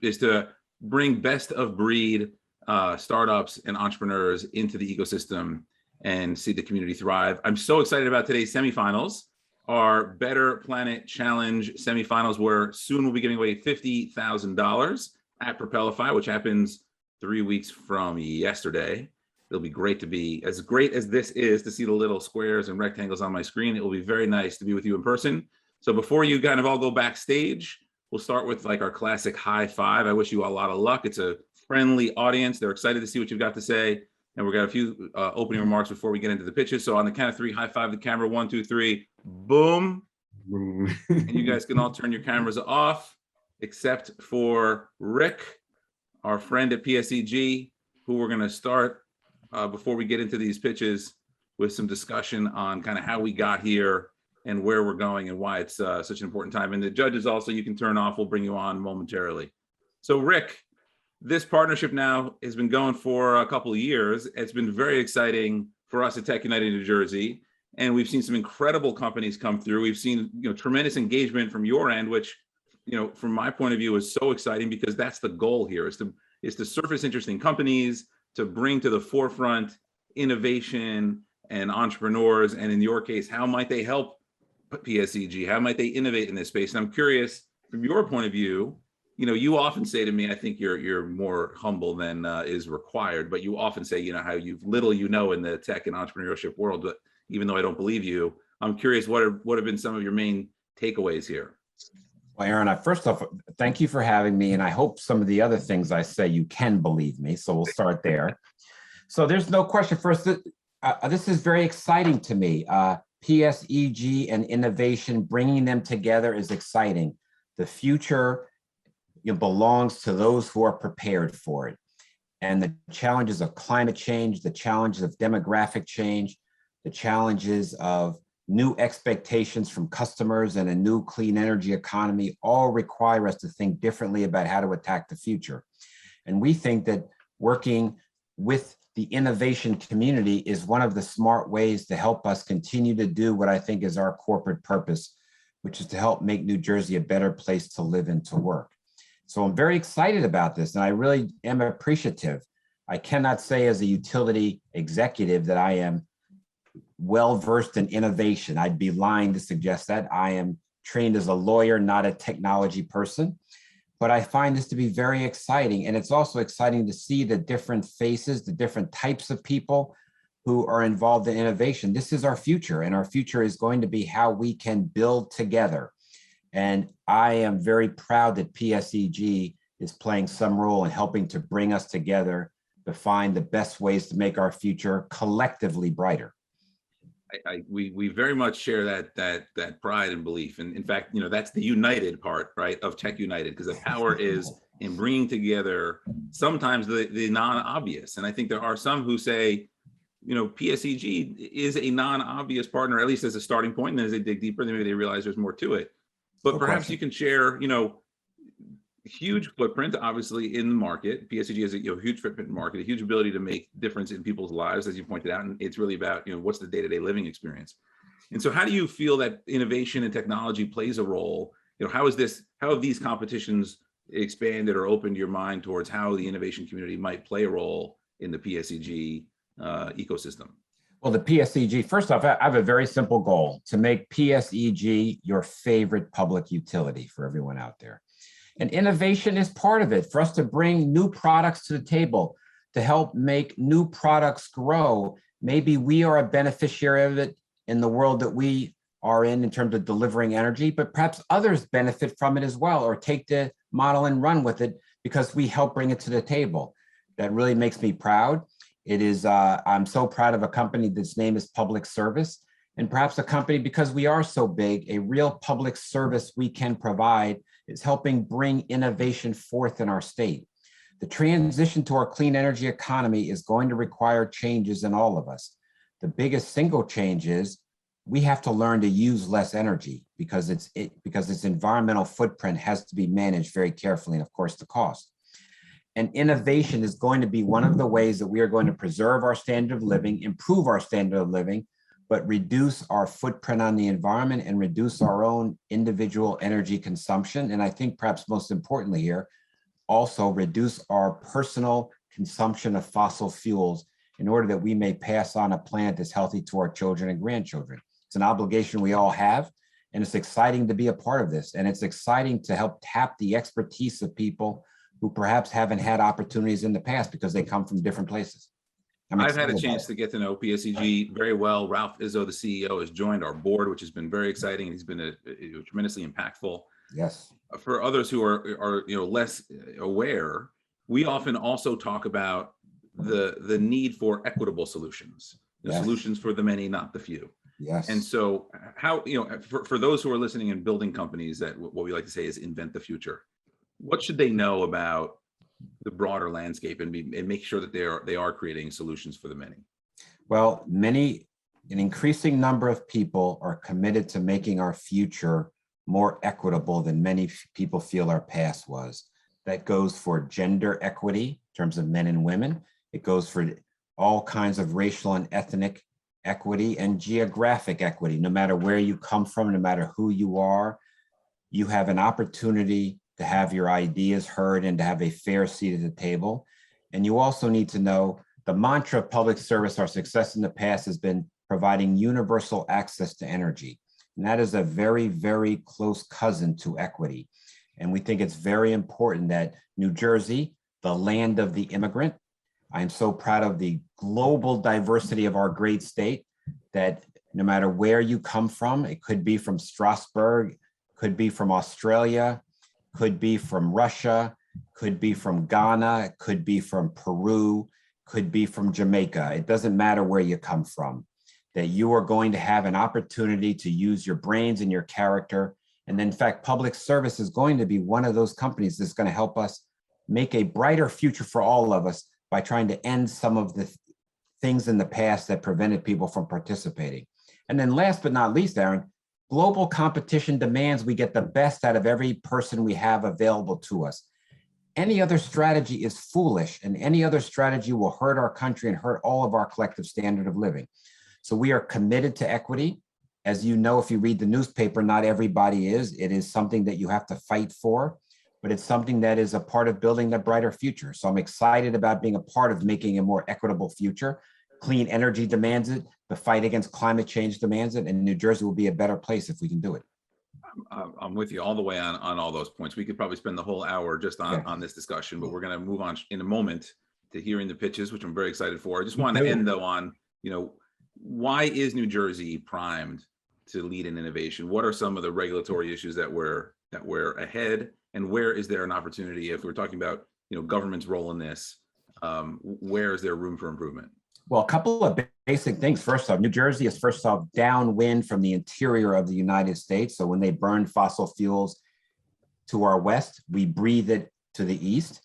is to bring best of breed startups and entrepreneurs into the ecosystem and see the community thrive. I'm so excited about today's semifinals. Our BetterPlanet Challenge semifinals, where soon we'll be giving away $50,000 at Propelify, which happens 3 weeks from yesterday. It'll be great to be, as great as this is, to see the little squares and rectangles on my screen. It will be very nice to be with you in person. So before you kind of all go backstage, we'll start with like our classic high five. I wish you a lot of luck. It's a friendly audience. They're excited to see what you've got to say. And we've got a few opening remarks before we get into the pitches. So on the count of three, high five the camera. 1, 2, 3, boom. And you guys can all turn your cameras off, except for Rick, our friend at PSEG, who we're going to start before we get into these pitches with some discussion on kind of how we got here and where we're going and why it's such an important time. And the judges also, you can turn off. We'll bring you on momentarily. So Rick, this partnership now has been going for a couple of years. It's been very exciting for us at TechUnited New Jersey. And we've seen some incredible companies come through. We've seen, tremendous engagement from your end, which, from my point of view is so exciting, because that's the goal here, is to surface interesting companies, to bring to the forefront innovation and entrepreneurs. And in your case, how might they help PSEG? How might they innovate in this space? And I'm curious, from your point of view, you often say to me, I think you're more humble than is required, but you often say, how little in the tech and entrepreneurship world. But even though I don't believe you, I'm curious, what have been some of your main takeaways here? Well, Aaron, first off, thank you for having me. And I hope some of the other things I say, you can believe me. So we'll start there. So there's no question. First, this is very exciting to me. PSEG and innovation, bringing them together is exciting. The future belongs to those who are prepared for it. And the challenges of climate change, the challenges of demographic change, the challenges of new expectations from customers and a new clean energy economy all require us to think differently about how to attack the future. And we think that working with the innovation community is one of the smart ways to help us continue to do what I think is our corporate purpose, which is to help make New Jersey a better place to live and to work. So I'm very excited about this, and I really am appreciative. I cannot say as a utility executive that I am well-versed in innovation. I'd be lying to suggest that. I am trained as a lawyer, not a technology person, but I find this to be very exciting. And it's also exciting to see the different faces, the different types of people who are involved in innovation. This is our future, and our future is going to be how we can build together. And I am very proud that PSEG is playing some role in helping to bring us together to find the best ways to make our future collectively brighter. We very much share that pride and belief. And in fact, that's the united part, right, of TechUnited, because the power is in bringing together sometimes the non-obvious. And I think there are some who say, PSEG is a non-obvious partner, at least as a starting point. And as they dig deeper, maybe they realize there's more to it. But perhaps you can share, huge footprint, obviously, in the market. PSEG has a huge footprint in the market, a huge ability to make difference in people's lives, as you pointed out. And it's really about, what's the day-to-day living experience. And so how do you feel that innovation and technology plays a role? How have these competitions expanded or opened your mind towards how the innovation community might play a role in the PSEG ecosystem? Well, the PSEG, first off, I have a very simple goal: to make PSEG your favorite public utility for everyone out there. And innovation is part of it, for us to bring new products to the table, to help make new products grow. Maybe we are a beneficiary of it in the world that we are in terms of delivering energy, but perhaps others benefit from it as well, or take the model and run with it because we help bring it to the table. That really makes me proud. It is, I'm so proud of a company that's name is Public Service, and perhaps a company, because we are so big, a real public service we can provide is helping bring innovation forth in our state. The transition to our clean energy economy is going to require changes in all of us. The biggest single change is we have to learn to use less energy because its environmental footprint has to be managed very carefully, and of course the cost. And innovation is going to be one of the ways that we are going to preserve our standard of living, improve our standard of living, but reduce our footprint on the environment and reduce our own individual energy consumption. And I think perhaps most importantly here, also reduce our personal consumption of fossil fuels in order that we may pass on a planet that's healthy to our children and grandchildren. It's an obligation we all have, and it's exciting to be a part of this. And it's exciting to help tap the expertise of people who perhaps haven't had opportunities in the past because they come from different places. I've had a chance to get to know PSEG very well. Ralph Izzo, the CEO, has joined our board, which has been very exciting. He's been tremendously impactful. Yes. For others who are less aware, we often also talk about the need for equitable solutions, Yes. solutions for the many, not the few. Yes. And so how, for those who are listening and building companies that what we like to say is invent the future, what should they know about the broader landscape and make sure that they are creating solutions for the many? Well, an increasing number of people are committed to making our future more equitable than many people feel our past was. That goes for gender equity in terms of men and women. It goes for all kinds of racial and ethnic equity and geographic equity. No matter where you come from, no matter who you are, you have an opportunity to have your ideas heard and to have a fair seat at the table. And you also need to know the mantra of public service, our success in the past has been providing universal access to energy. And that is a very, very close cousin to equity. And we think it's very important that New Jersey, the land of the immigrant, I'm so proud of the global diversity of our great state, that no matter where you come from, it could be from Strasbourg, could be from Australia, could be from Russia, could be from Ghana, it could be from Peru, could be from Jamaica. It doesn't matter where you come from, that you are going to have an opportunity to use your brains and your character. And in fact, public service is going to be one of those companies that's going to help us make a brighter future for all of us by trying to end some of the things in the past that prevented people from participating. And then last but not least, Aaron, global competition demands we get the best out of every person we have available to us. Any other strategy is foolish, and any other strategy will hurt our country and hurt all of our collective standard of living. So we are committed to equity. As you know, if you read the newspaper, not everybody is. It is something that you have to fight for, but it's something that is a part of building a brighter future. So I'm excited about being a part of making a more equitable future. Clean energy demands it. The fight against climate change demands it, and New Jersey will be a better place if we can do it. I'm with you all the way on all those points. We could probably spend the whole hour just on this discussion, but we're going to move on in a moment to hearing the pitches, which I'm very excited for. I just want to end though on, why is New Jersey primed to lead in innovation? What are some of the regulatory issues that we're ahead, and where is there an opportunity? If we're talking about government's role in this, where is there room for improvement? Well, a couple of basic things. First off, New Jersey is downwind from the interior of the United States. So when they burn fossil fuels to our west, we breathe it to the east.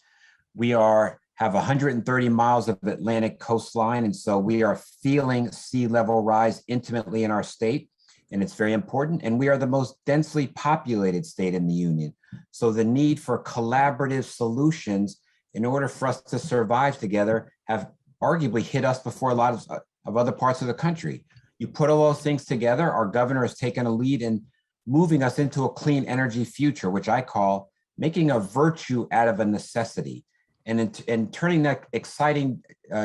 We have 130 miles of Atlantic coastline, and so we are feeling sea level rise intimately in our state, and it's very important. And we are the most densely populated state in the union. So the need for collaborative solutions in order for us to survive together have arguably hit us before a lot of other parts of the country. You put all those things together, our governor has taken a lead in moving us into a clean energy future, which I call making a virtue out of a necessity, and turning that exciting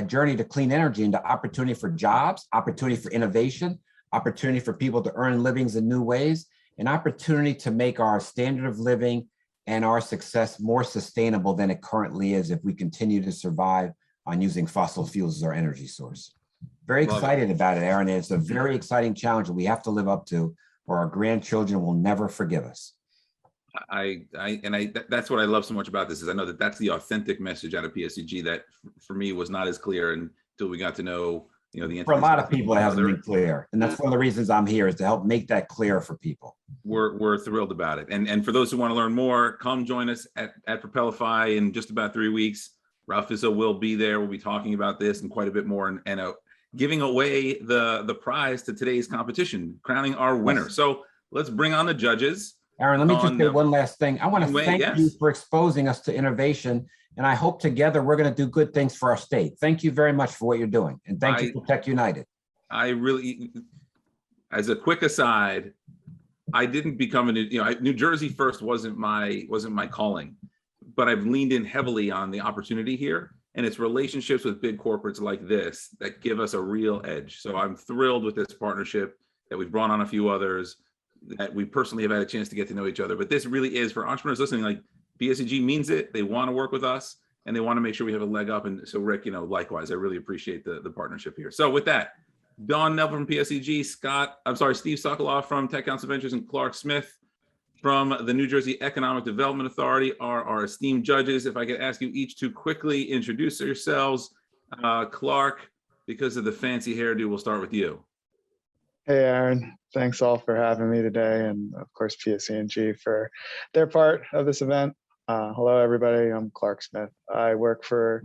journey to clean energy into opportunity for jobs, opportunity for innovation, opportunity for people to earn livings in new ways, an opportunity to make our standard of living and our success more sustainable than it currently is if we continue to survive on using fossil fuels as our energy source. Very excited about it, Aaron. It's a very exciting challenge that we have to live up to, or our grandchildren will never forgive us. That's what I love so much about this, is I know that that's the authentic message out of PSEG that for me was not as clear until we got to know, the for a lot of people, it hasn't been clear. And that's one of the reasons I'm here, is to help make that clear for people. We're thrilled about it. And for those who want to learn more, come join us at Propelify in just about 3 weeks. Ralph Izzo will be there. We'll be talking about this and quite a bit more, and giving away the prize to today's competition, crowning our winner. Yes. So let's bring on the judges. Aaron, let me just say one last thing. I want to thank you for exposing us to innovation, and I hope together we're going to do good things for our state. Thank you very much for what you're doing, and thank you for TechUnited. I really, as a quick aside, I didn't become New Jersey first wasn't my calling. but I've leaned in heavily on the opportunity here. And it's relationships with big corporates like this that give us a real edge. So I'm thrilled with this partnership that we've brought on a few others, that we personally have had a chance to get to know each other. But this really is, for entrepreneurs listening, like PSEG means it. They want to work with us and they want to make sure we have a leg up. And so Rick, likewise, I really appreciate the partnership here. So with that, Don Neville from PSEG, Steve Sokoloff from Tech Council Ventures, and Clark Smith from the New Jersey Economic Development Authority are our esteemed judges. If I could ask you each to quickly introduce yourselves. Clark, because of the fancy hairdo, we'll start with you. Hey, Aaron. Thanks all for having me today, and of course PSEG for their part of this event. Hello, everybody. I'm Clark Smith. I work for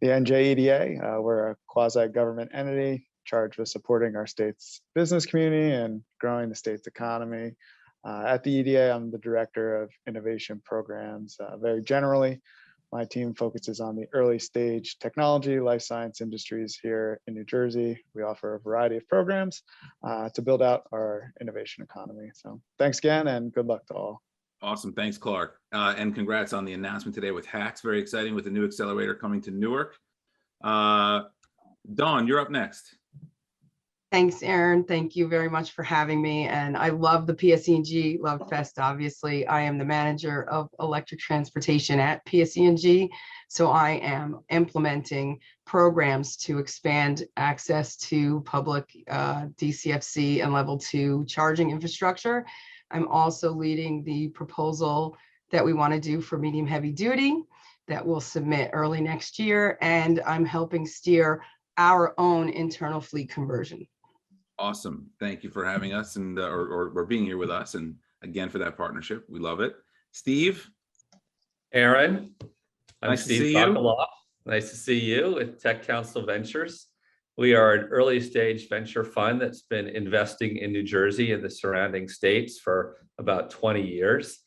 the NJEDA. We're a quasi-government entity charged with supporting our state's business community and growing the state's economy. At the EDA, I'm the Director of Innovation Programs. Very generally, my team focuses on the early stage technology, life science industries here in New Jersey. We offer a variety of programs to build out our innovation economy. So thanks again and good luck to all. Awesome. Thanks, Clark. And congrats on the announcement today with Hacks. Very exciting with the new accelerator coming to Newark. Dawn, you're up next. Thanks, Aaron. Thank you very much for having me. And I love the PSEG Love Fest, obviously. I am the manager of electric transportation at PSEG. So I am implementing programs to expand access to public DCFC and level 2 charging infrastructure. I'm also leading the proposal that we want to do for medium heavy duty that we'll submit early next year. And I'm helping steer our own internal fleet conversion. Awesome. Thank you for having us and or being here with us. And again, for that partnership. We love it. Steve. Aaron. I'm Nice Steve to see Sokoloff. Nice to see you at Tech Council Ventures. We are an early stage venture fund that's been investing in New Jersey and the surrounding states for about 20 years.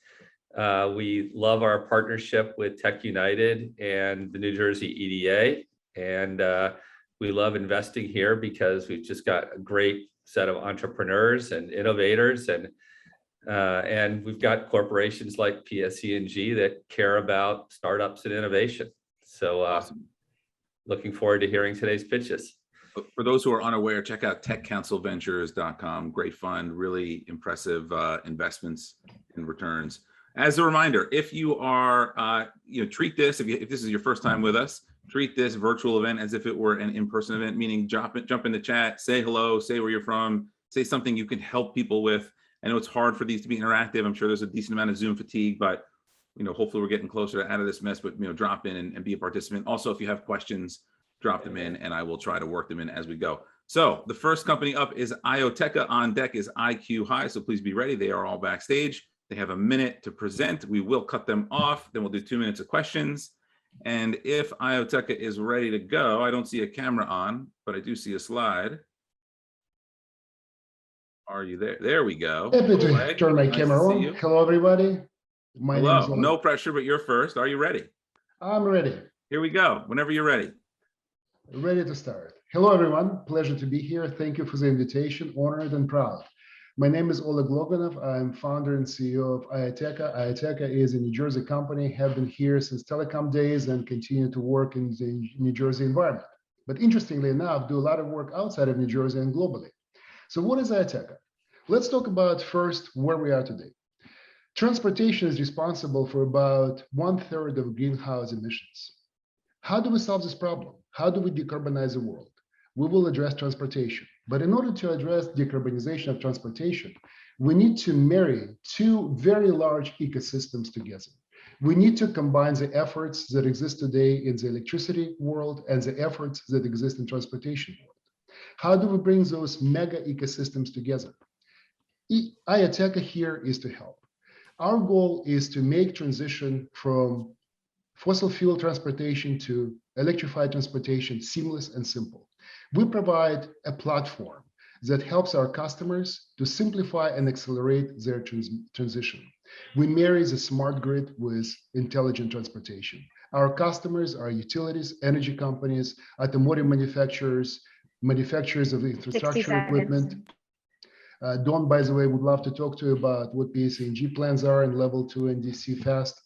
We love our partnership with TechUnited and the New Jersey EDA. And we love investing here because we've just got a great set of entrepreneurs and innovators, and we've got corporations like PSEG that care about startups and innovation. So Awesome. Looking forward to hearing today's pitches. For those who are unaware, check out techcouncilventures.com. Great fund, really impressive investments and returns. As a reminder, if you are, treat this, if this is your first time with us, treat this virtual event as if it were an in-person event, meaning jump in the chat, say hello, say where you're from, say something you can help people with. I know it's hard for these to be interactive. I'm sure there's a decent amount of Zoom fatigue, but hopefully we're getting closer out of this mess, but drop in and be a participant. Also, if you have questions, drop them in and I will try to work them in as we go. So the first company up is Ioteca. On deck is IQ High, so please be ready. They are all backstage. They have a minute to present. We will cut them off. Then we'll do 2 minutes of questions. And if Ioteca is ready to go, I don't see a camera on, but I do see a slide. Are you there? There we go. Happy to turn my camera on. Hello, everybody. My name is no pressure, but you're first. Are you ready? I'm ready. Here we go. Whenever you're ready. Ready to start. Hello, everyone. Pleasure to be here. Thank you for the invitation. Honored and proud. My name is Oleg Loganov. I'm founder and CEO of Ioteca. Ioteca is a New Jersey company, have been here since telecom days and continue to work in the New Jersey environment. But interestingly enough, do a lot of work outside of New Jersey and globally. So what is Ioteca? Let's talk about first where we are today. Transportation is responsible for about 1/3 of greenhouse emissions. How do we solve this problem? How do we decarbonize the world? We will address transportation. But in order to address decarbonization of transportation, we need to marry two very large ecosystems together. We need to combine the efforts that exist today in the electricity world and the efforts that exist in transportation world. How do we bring those mega ecosystems together? Ioteca here is to help. Our goal is to make transition from fossil fuel transportation to electrified transportation seamless and simple. We provide a platform that helps our customers to simplify and accelerate their transition. We marry the smart grid with intelligent transportation. Our customers are utilities, energy companies, automotive manufacturers, manufacturers of infrastructure equipment. Dawn, by the way, would love to talk to you about what PSEG plans are in level 2 and DC fast.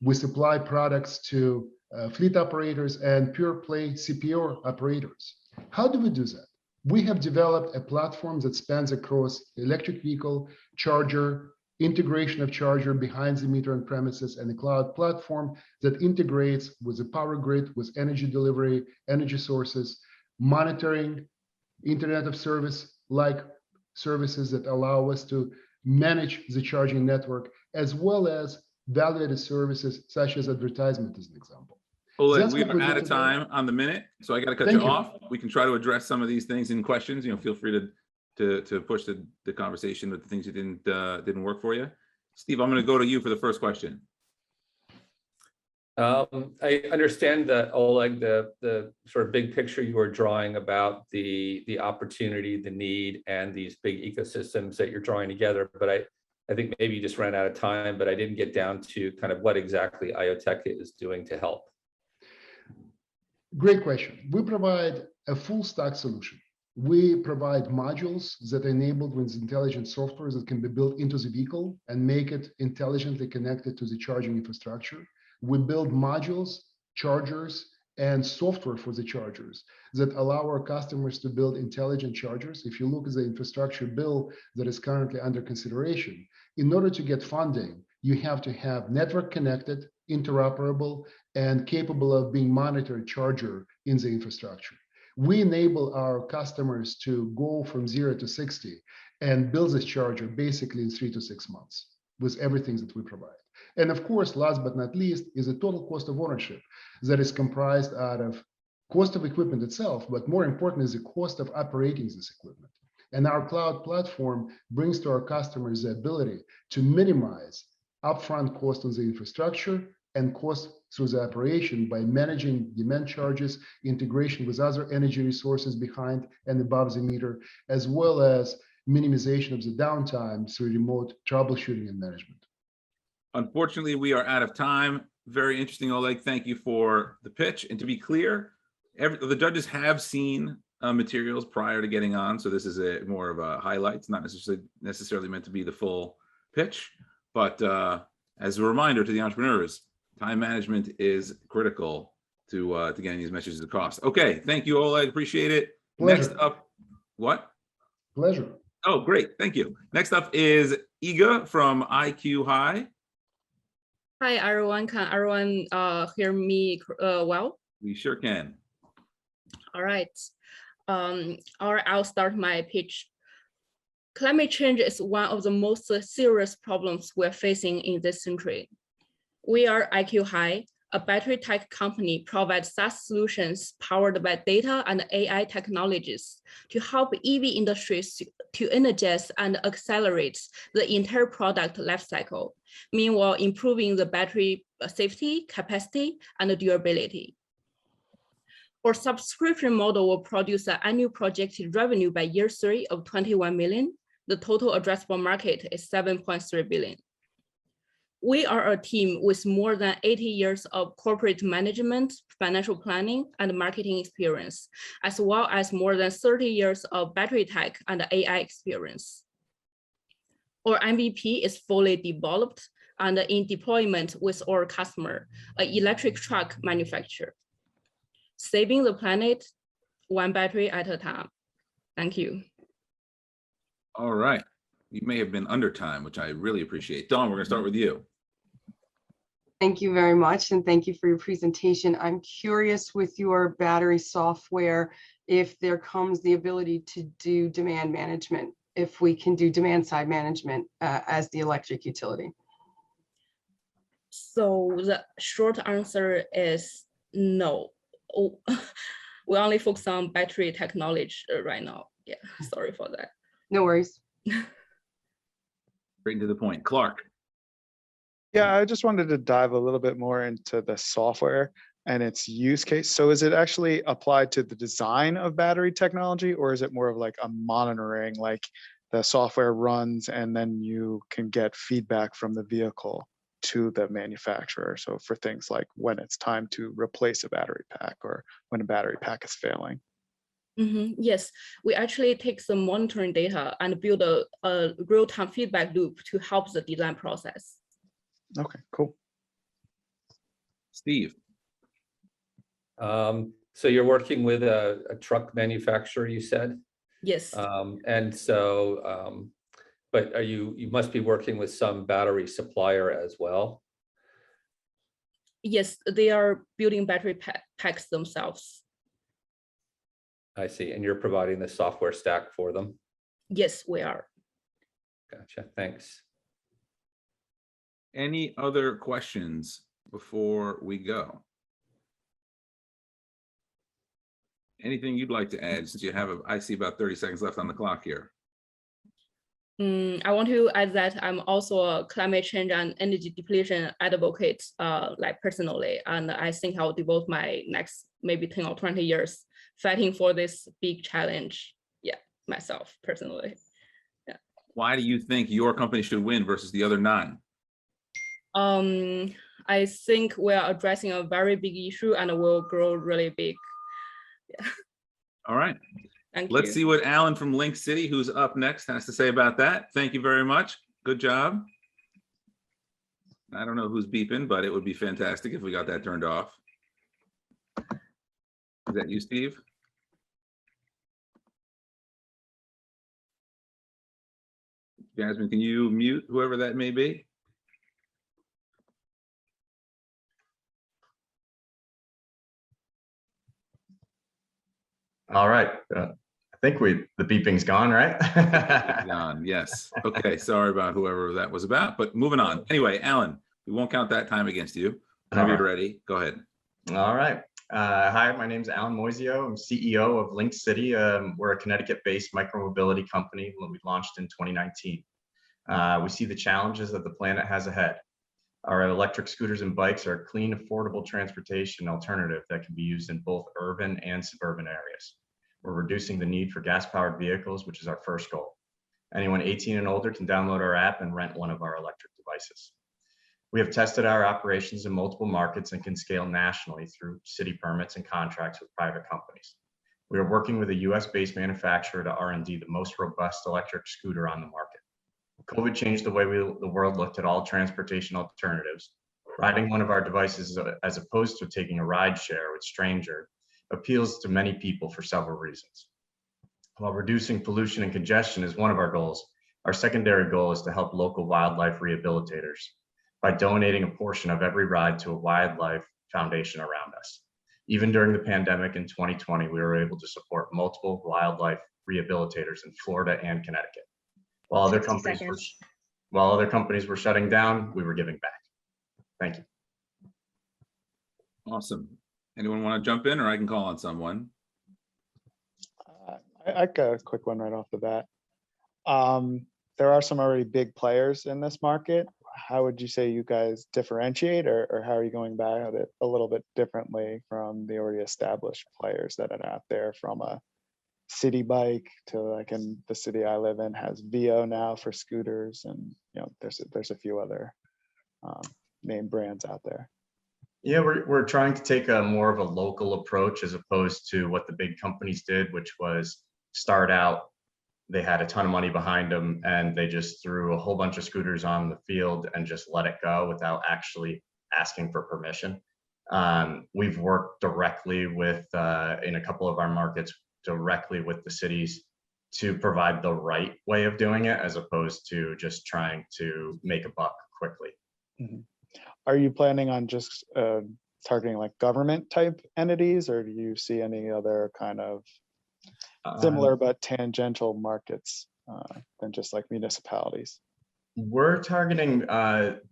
We supply products to fleet operators and pure play CPO operators. How do we do that? We have developed a platform that spans across electric vehicle, charger, integration of charger behind the meter on premises, and a cloud platform that integrates with the power grid, with energy delivery, energy sources, monitoring, Internet of service like services that allow us to manage the charging network, as well as value-added services such as advertisement, as an example. Oleg, That's we what are we out do of today. time on the minute, so I got to cut Thank you you. off. We can try to address some of these things in questions. Feel free to push the conversation with the things that didn't work for you. Steve, I'm going to go to you for the first question. I understand that, Oleg, the sort of big picture you were drawing about the opportunity, the need, and these big ecosystems that you're drawing together. But I think maybe you just ran out of time, but I didn't get down to kind of what exactly IoTecha is doing to help. Great question. We provide a full stack solution. We provide modules that are enabled with intelligent software that can be built into the vehicle and make it intelligently connected to the charging infrastructure. We build modules, chargers, and software for the chargers that allow our customers to build intelligent chargers. If you look at the infrastructure bill that is currently under consideration, in order to get funding, you have to have network connected, interoperable, and capable of being monitored charger in the infrastructure. We enable our customers to go from 0 to 60 and build this charger basically in 3 to 6 months with everything that we provide. And of course, last but not least, is a total cost of ownership that is comprised out of cost of equipment itself, but more important is the cost of operating this equipment. And our cloud platform brings to our customers the ability to minimize upfront cost on the infrastructure and cost through the operation by managing demand charges, integration with other energy resources behind and above the meter, as well as minimization of the downtime through remote troubleshooting and management. Unfortunately, we are out of time. Very interesting, Oleg. Thank you for the pitch. And to be clear, the judges have seen materials prior to getting on, so this is more of a highlight. It's not necessarily meant to be the full pitch, but as a reminder to the entrepreneurs, time management is critical to getting these messages across. Okay, thank you, Oleg. Appreciate it. Pleasure. Next up, what? Pleasure. Oh, great. Thank you. Next up is Iga from IQ High. Hi, everyone. Can everyone hear me well? We sure can. All right. I'll start my pitch. Climate change is one of the most serious problems we're facing in this century. We are IQ High, a battery tech company provides SaaS solutions powered by data and AI technologies to help EV industries to energize and accelerate the entire product lifecycle, meanwhile improving the battery safety, capacity, and durability. Our subscription model will produce an annual projected revenue by year 3 of 21 million. The total addressable market is 7.3 billion. We are a team with more than 80 years of corporate management, financial planning, and marketing experience, as well as more than 30 years of battery tech and AI experience. Our MVP is fully developed and in deployment with our customer, an electric truck manufacturer, saving the planet one battery at a time. Thank you. All right. You may have been under time, which I really appreciate. Dawn, we're going to start with you. Thank you very much, and thank you for your presentation. I'm curious with your battery software, if there comes the ability to do demand management, if we can do demand side management as the electric utility. So the short answer is no. We only focus on battery technology right now. Yeah, sorry for that. No worries. Straight to the point. Clark. Yeah, I just wanted to dive a little bit more into the software and its use case. So is it actually applied to the design of battery technology, or is it more of like a monitoring, like the software runs and then you can get feedback from the vehicle to the manufacturer? So for things like when it's time to replace a battery pack or when a battery pack is failing. Yes, we actually take the monitoring data and build a real-time feedback loop to help the design process. Okay, cool. Steve. So you're working with a truck manufacturer, you said? Yes, And so, but you must be working with some battery supplier as well? yes, they are building battery packs themselves. I see. And you're providing the software stack for them? Yes, we are. Gotcha. Thanks. Any other questions before we go? Anything you'd like to add since you have I see about 30 seconds left on the clock here. I want to add that I'm also a climate change and energy depletion advocate, like personally, and I think I'll devote my next maybe 10 or 20 years fighting for this big challenge. Yeah, myself personally. Yeah. Why do you think your company should win versus the other 9? I think we're addressing a very big issue and will grow really big. Yeah. All right. Thank Let's you. see what Alan from Link City, who's up next, has to say about that. Thank you very much. Good job. I don't know who's beeping, but it would be fantastic if we got that turned off. Is that you, Steve? Jasmine, can you mute whoever that may be? All right. I think the beeping's gone, right? Gone, yes. Okay, sorry about whoever that was about, but moving on. Anyway, Alan, we won't count that time against you. Whenever you're ready, go ahead. All right. Hi, my name is Alan Moisio. I'm CEO of Link City. We're a Connecticut-based micromobility company. We launched in 2019. We see the challenges that the planet has ahead. Our electric scooters and bikes are a clean, affordable transportation alternative that can be used in both urban and suburban areas. We're reducing the need for gas-powered vehicles, which is our first goal. Anyone 18 and older can download our app and rent one of our electric devices. We have tested our operations in multiple markets and can scale nationally through city permits and contracts with private companies. We are working with a US-based manufacturer to R&D the most robust electric scooter on the market. COVID changed the way the world looked at all transportation alternatives. Riding one of our devices as opposed to taking a ride share with stranger appeals to many people for several reasons. While reducing pollution and congestion is one of our goals, our secondary goal is to help local wildlife rehabilitators by donating a portion of every ride to a wildlife foundation around us. Even during the pandemic in 2020, we were able to support multiple wildlife rehabilitators in Florida and Connecticut. While other companies were shutting down, we were giving back. Thank you. Awesome. Anyone want to jump in, or I can call on someone? I got a quick one right off the bat. There are some already big players in this market. How would you say you guys differentiate, or how are you going about it a little bit differently from the already established players that are out there, from a city bike to, like, in the city I live in has VO now for scooters, and there's a few other name brands out there. Yeah, we're trying to take a more of a local approach as opposed to what the big companies did, which was start out, they had a ton of money behind them and they just threw a whole bunch of scooters on the field and just let it go without actually asking for permission. We've worked directly with, in a couple of our markets, directly with the cities to provide the right way of doing it, as opposed to just trying to make a buck quickly. Mm-hmm. Are you planning on just targeting like government type entities, or do you see any other kind of similar but tangential markets than just like municipalities? We're targeting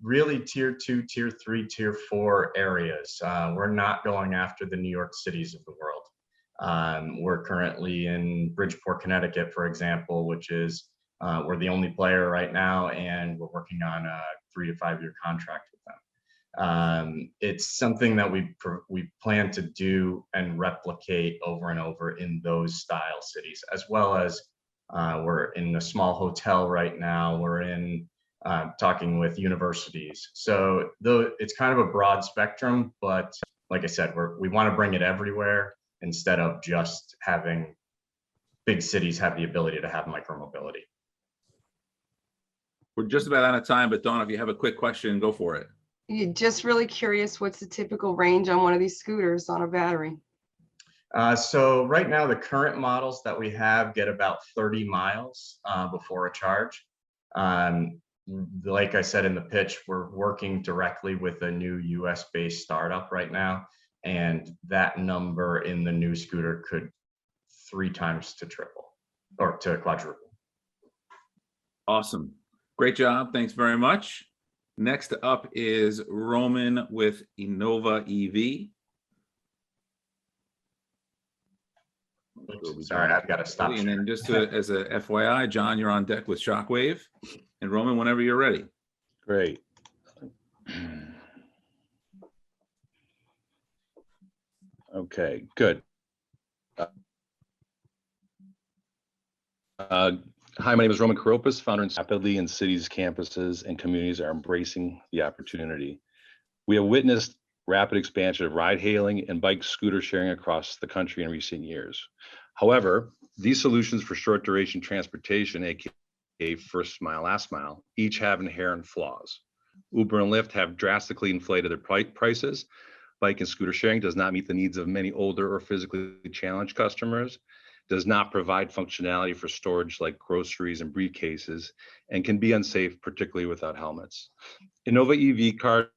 really tier 2, tier 3, tier 4 areas. We're not going after the New York cities of the world. We're currently in Bridgeport, Connecticut, for example, which is we're the only player right now, and we're working on a 3 to 5 year contract with them. It's something that we plan to do and replicate over and over in those style cities, as well as we're in a small hotel right now. We're in talking with universities. So though it's kind of a broad spectrum, but like I said, we want to bring it everywhere instead of just having big cities have the ability to have micromobility. We're just about out of time, but Dawn, if you have a quick question, go for it. You just really curious, what's the typical range on one of these scooters on a battery? So right now, the current models that we have get about 30 miles before a charge. Like I said in the pitch, we're working directly with a new US-based startup right now, and that number in the new scooter could 3 times to triple or to quadruple. Awesome. Great job. Thanks very much. Next up is Roman with Innova EV. Oops, sorry, I've got to stop. And then just as a FYI, John, you're on deck with Shockwave. And Roman, whenever you're ready. Great. Okay, good. Hi, my name is Roman Karopis, founder and rapidly in cities, campuses, and communities are embracing the opportunity. We have witnessed rapid expansion of ride hailing and bike scooter sharing across the country in recent years. However, these solutions for short duration transportation, aka first mile, last mile, each have inherent flaws. Uber and Lyft have drastically inflated their prices. Bike and scooter sharing does not meet the needs of many older or physically challenged customers, does not provide functionality for storage like groceries and briefcases, and can be unsafe, particularly without helmets. Innova EV car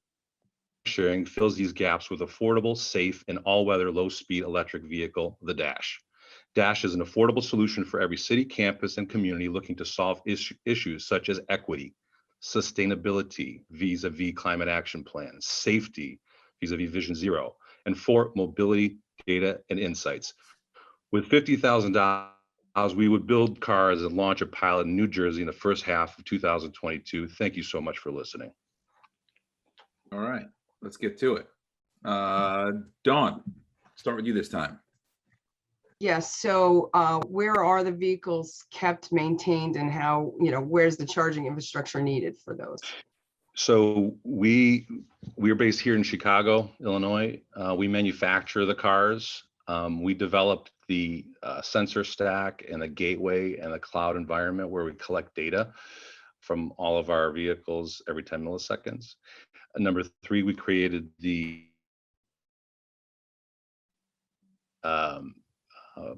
sharing fills these gaps with affordable, safe, and all-weather low-speed electric vehicle, the Dash. Dash is an affordable solution for every city, campus, and community looking to solve issues such as equity, sustainability vis-a-vis climate action plans, safety vis-a-vis Vision Zero, and for mobility, data, and insights. With $50,000, we would build cars and launch a pilot in New Jersey in the first half of 2022. Thank you so much for listening. All right, let's get to it. Dawn, start with you this time. Yes, so where are the vehicles kept, maintained, and how, where's the charging infrastructure needed for those? So we're based here in Chicago, Illinois. We manufacture the cars. We developed the sensor stack and the gateway and the cloud environment where we collect data from all of our vehicles every 10 milliseconds. And number 3, we created the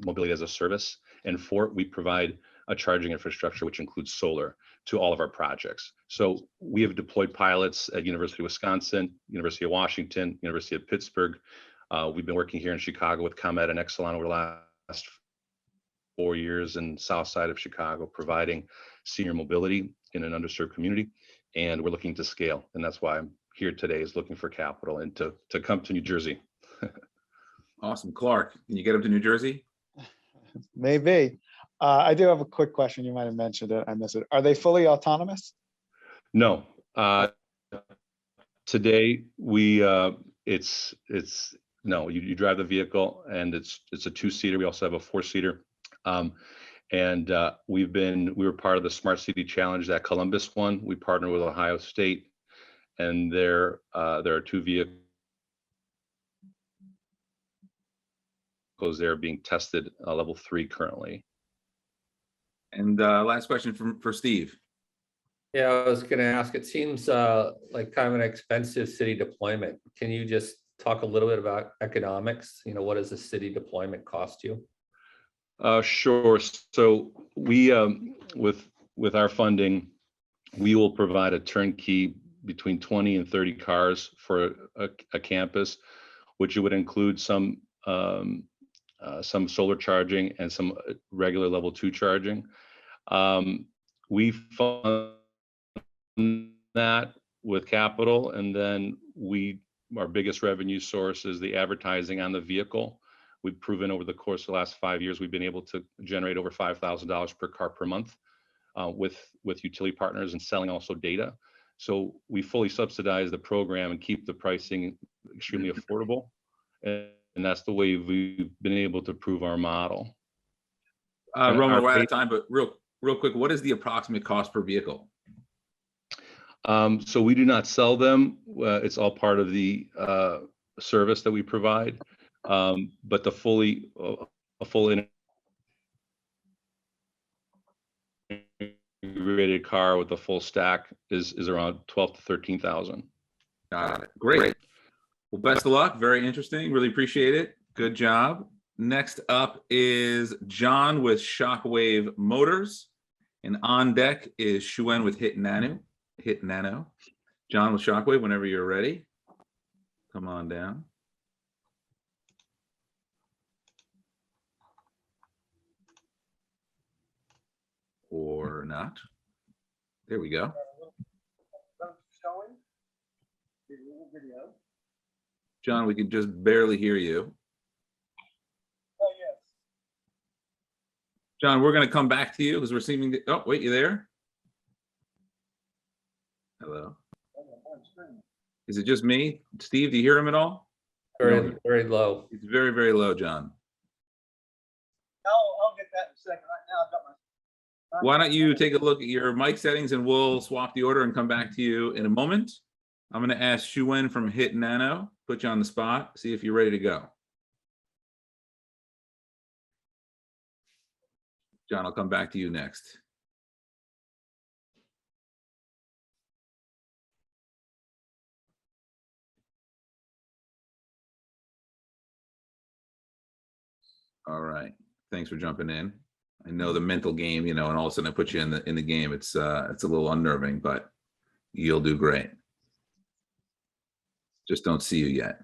mobility as a service. And 4, we provide a charging infrastructure, which includes solar, to all of our projects. So we have deployed pilots at University of Wisconsin, University of Washington, University of Pittsburgh. We've been working here in Chicago with ComEd and Exelon over the last 4 years in south side of Chicago, providing senior mobility in an underserved community. And we're looking to scale. And that's why I'm here today, is looking for capital and to come to New Jersey. Awesome. Clark, can you get up to New Jersey? Maybe. I do have a quick question. You might have mentioned it. I missed it. Are they fully autonomous? No. Today we it's no. You drive the vehicle and it's a 2-seater. We also have a 4-seater. We were part of the Smart City Challenge that Columbus won. We partnered with Ohio State, and there are 2 vehicles there being tested level 3 currently. And last question for Steve. Yeah, I was going to ask, it seems like kind of an expensive city deployment. Can you just talk a little bit about economics? What does a city deployment cost you? Sure. So we, with our funding, we will provide a turnkey between 20 and 30 cars for a campus, which would include some solar charging and some regular level 2 charging. We fund that with capital, and then our biggest revenue source is the advertising on the vehicle. We've proven over the course of the last 5 years, we've been able to generate over $5,000 per car per month with utility partners and selling also data. So we fully subsidize the program and keep the pricing extremely affordable. And that's the way we've been able to prove our model. Roman, we're out of time, but real quick, what is the approximate cost per vehicle? So we do not sell them. It's all part of the service that we provide. But a full integrated car with a full stack is around 12,000 to 13,000. Got it. Great. Well, best of luck. Very interesting. Really appreciate it. Good job. Next up is John with Shockwave Motors. And on deck is Shuen with Hit Nano. John with Shockwave, whenever you're ready. Come on down. Or not. There we go. John, we can just barely hear you. John, we're going to come back to you because we're seeming to, oh, wait, you there? Hello. Is it just me? Steve, do you hear him at all? Very, very low. It's very, very low, John. I'll get that in a second. Right now, I've got my. Why don't you take a look at your mic settings and we'll swap the order and come back to you in a moment. I'm going to ask Shuen from Hit Nano, put you on the spot, see if you're ready to go. John, I'll come back to you next. All right. Thanks for jumping in. I know the mental game, you know, and all of a sudden I put you in the game. It's a little unnerving, but you'll do great. Just don't see you yet.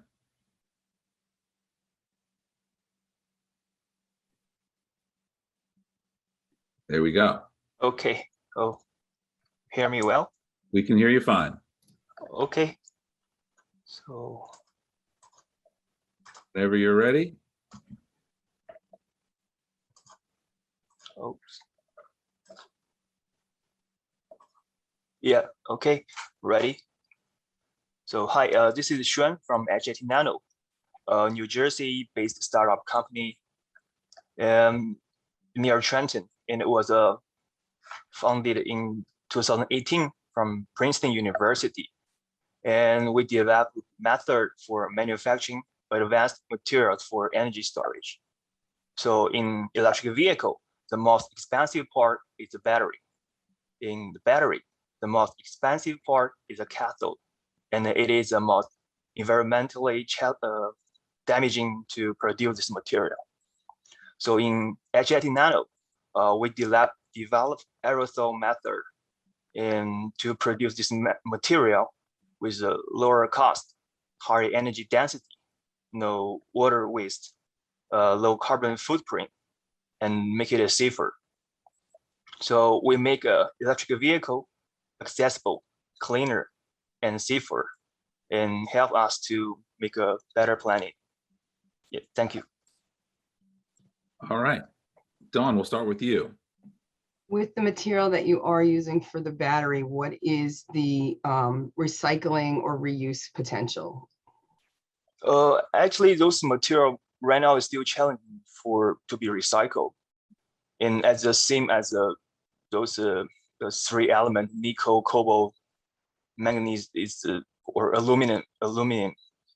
There we go. Okay. Oh, hear me well? We can hear you fine. Okay. So, Whenever you're ready. oops. Yeah, okay, ready. So hi, this is Xuan from HIT Nano, a New Jersey-based startup company near Trenton, and it was founded in 2018 from Princeton University. And we developed a method for manufacturing advanced materials for energy storage. So in electric vehicle, the most expensive part is the battery. In the battery, the most expensive part is the cathode, and it is the most environmentally damaging to produce this material. So in HIT Nano, we developed aerosol method to produce this material with a lower cost, higher energy density, no water waste, low carbon footprint, and make it safer. So we make an electric vehicle accessible, cleaner, and safer, and help us to make a better planet. Yeah, thank you. All right. Dawn, we'll start with you. With the material that you are using for the battery, what is the recycling or reuse potential? Actually, those material right now is still challenging to be recycled, and as the same as those three elements: nickel, cobalt, manganese, or aluminum.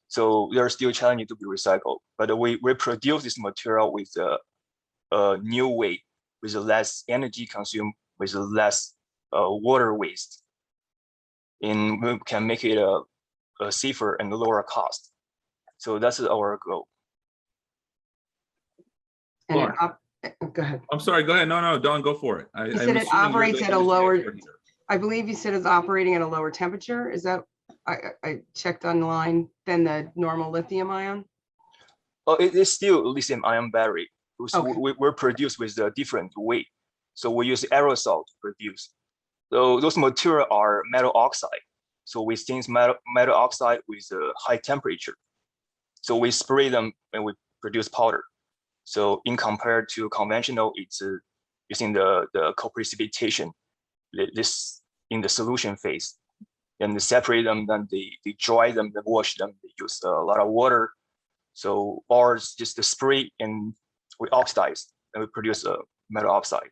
So they're still challenging to be recycled. But we produce this material with a new way, with less energy consumed, with less water waste, and we can make it a safer and lower cost. So that's our goal. And go ahead. I'm sorry, go ahead. No, Dawn, go for it. You said it operates at a lower, I believe you said it's operating at a lower temperature. Is that, I checked online than the normal lithium ion? Oh, it is still lithium ion battery. So Okay. we're produced with a different way. So we use aerosol to produce. So those materials are metal oxide. So we thin metal oxide with a high temperature. So we spray them and we produce powder. So in compared to conventional, it's using the co-precipitation, this in the solution phase. And they separate them, then they dry them, they wash them, they use a lot of water. So ours just the spray and we oxidize and we produce a metal oxide.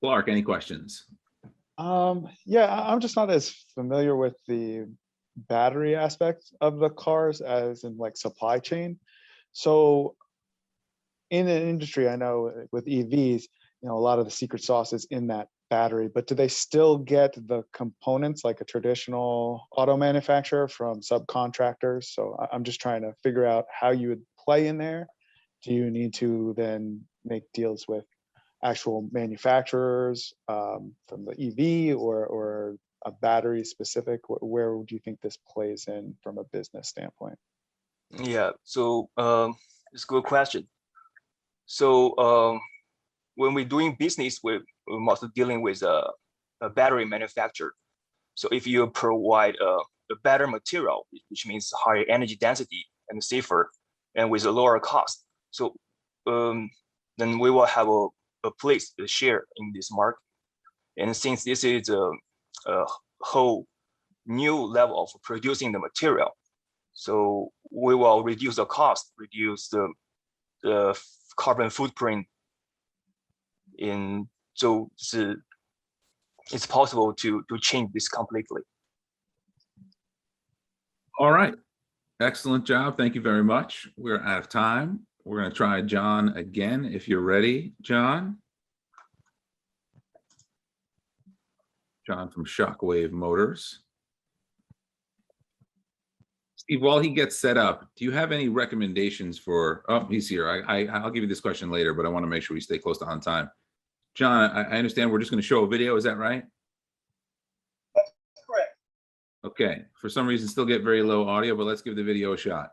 Clark, any questions? Yeah, I'm just not as familiar with the battery aspect of the cars as in like supply chain. So in an industry, I know with EVs, you know, a lot of the secret sauce is in that battery, but do they still get the components like a traditional auto manufacturer from subcontractors? So I'm just trying to figure out how you would play in there. Do you need to then make deals with actual manufacturers from the EV or a battery specific? Where do you think this plays in from a business standpoint? Yeah, so it's a good question. So when we're doing business, we're mostly dealing with a battery manufacturer. So if you provide a better material, which means higher energy density and safer and with a lower cost, so then we will have a place, a share in this market. And since this is a whole new level of producing the material, so we will reduce the cost, reduce the carbon footprint. So it's possible to change this completely. All right. Excellent job. Thank you very much. We're out of time. We're going to try John again, if you're ready, John. John from Shockwave Motors. Steve, while he gets set up, do you have any recommendations for, oh, he's here. I'll give you this question later, but I want to make sure we stay close to on time. John, I understand we're just going to show a video. Is that right? That's correct. Okay. For some reason, still get very low audio, but let's give the video a shot.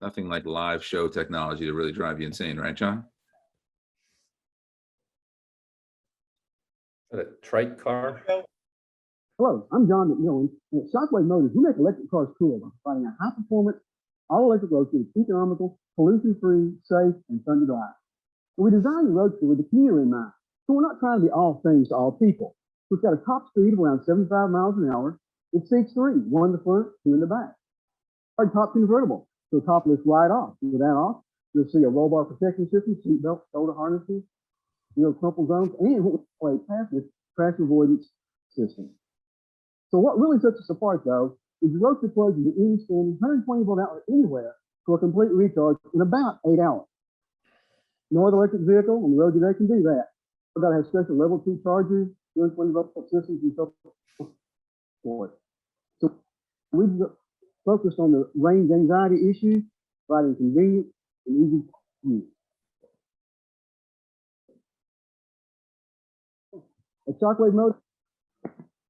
Nothing like live show technology to really drive you insane, right, John? A trike car. Hello, I'm John McMillan, and at Shockwave Motors, we make electric cars cool by providing a high-performance, all-electric roadster that's economical, pollution-free, safe, and fun to drive. And we designed the roadster with the commuter in mind, so we're not trying to be all things to all people. So it's got a top speed of around 75 miles an hour. It seats three, one in the front, two in the back. Our top convertible, so the top lifts right off. With that off, you'll see a roll bar protection system, seat belt, shoulder harnesses, crumple zones, and what we call a passive crash avoidance system. So what really sets us apart, though, is the roadster plugs into any standard 120 volt outlet anywhere for a complete recharge in about 8 hours. No other electric vehicle on the road today can do that. We've got to have special level 2 chargers, 220 volt systems, and so forth. So we've focused on the range anxiety issue, providing convenient and easy use. At Shockwave Motors,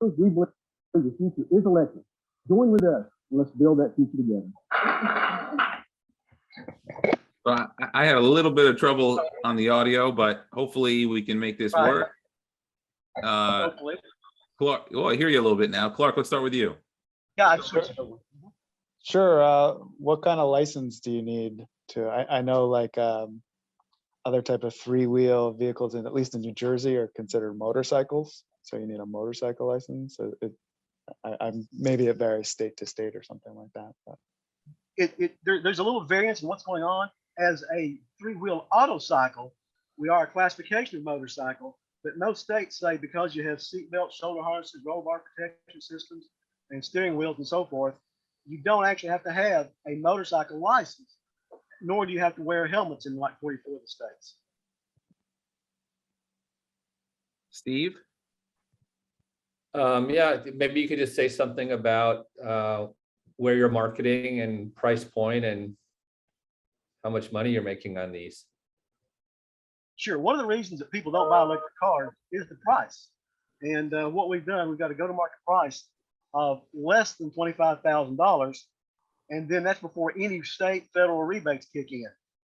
we believe the future is electric. Join with us and let's build that future together. Well, I had a little bit of trouble on the audio, but hopefully we can make this work. Hopefully. Clark, oh, I hear you a little bit now. Clark, let's start with you. Yeah, I've switched over. Sure. What kind of license do you need to? I know like other type of 3-wheel vehicles, at least in New Jersey, are considered motorcycles. So you need a motorcycle license. I'm maybe it varies state to state or something like that. But. There's a little variance in what's going on. As a 3-wheel autocycle, we are a classification of motorcycle, but most states say because you have seat belts, shoulder harnesses, roll bar protection systems, and steering wheels and so forth, you don't actually have to have a motorcycle license, nor do you have to wear helmets in like 44 of the states. Steve? Yeah, maybe you could just say something about where you're marketing and price point and how much money you're making on these. Sure. One of the reasons that people don't buy electric cars is the price. And what we've done, we've got a go-to-market price of less than $25,000. And then that's before any state, federal rebates kick in.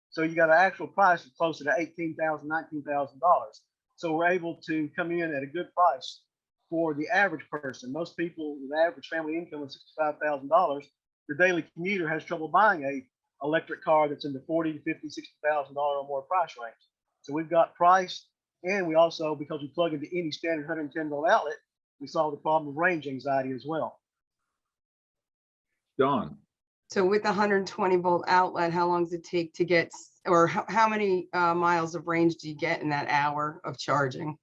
So you got an actual price that's closer to $18,000, $19,000. So we're able to come in at a good price for the average person. Most people with average family income of $65,000, the daily commuter has trouble buying a electric car that's in the $40,000, $50,000, $60,000 or more price range. So we've got price, and we also, because we plug into any standard 110 volt outlet, we solve the problem of range anxiety as well. Dawn. So with the 120 volt outlet, how long does it take to get, or how many miles of range do you get in that hour of charging?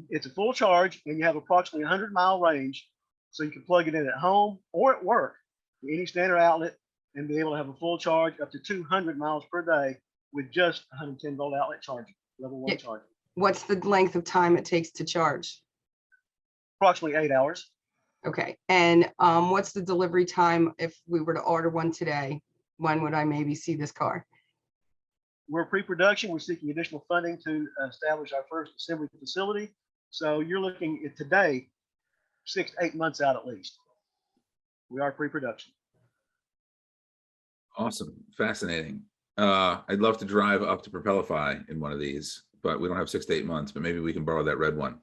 It's a full charge and you have approximately 100-mile range. So you can plug it in at home or at work, any standard outlet, and be able to have a full charge up to 200 miles per day with just 110 volt outlet charging, level 1 charging. What's the length of time it takes to charge? Approximately 8 hours. Okay, and what's the delivery time if we were to order one today? When would I maybe see this car? We're pre-production. We're seeking additional funding to establish our first assembly facility. So you're looking at today, 6 to 8 months out at least. We are pre-production. Awesome, fascinating. I'd love to drive up to Propellify in one of these, but we don't have 6 to 8 months, but maybe we can borrow that red one.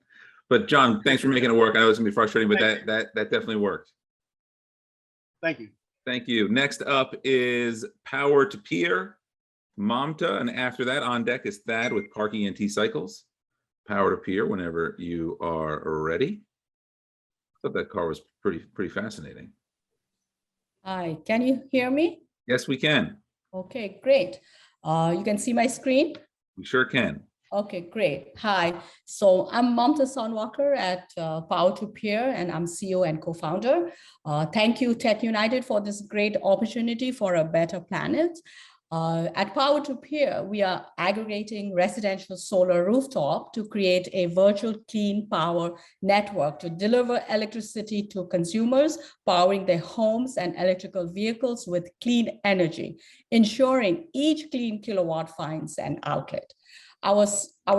But John, thanks for making it work. I know it's gonna be frustrating, but that definitely worked. Thank you. Thank you. Next up is Power to Peer, Mamta, and after that on deck is Thad with Park ENT Cycles. Power to Peer whenever you are ready. I thought that car was pretty fascinating. Hi, can you hear me? Yes, we can. Okay, great. You can see my screen? We sure can. Okay, great. Hi, so I'm Mamta Sonwalkar at Power to Peer, and I'm CEO and co-founder. Thank you, TechUnited, for this great opportunity for a better planet. At Power to Peer, we are aggregating residential solar rooftop to create a virtual clean power network to deliver electricity to consumers, powering their homes and electrical vehicles with clean energy, ensuring each clean kilowatt finds an outlet. Our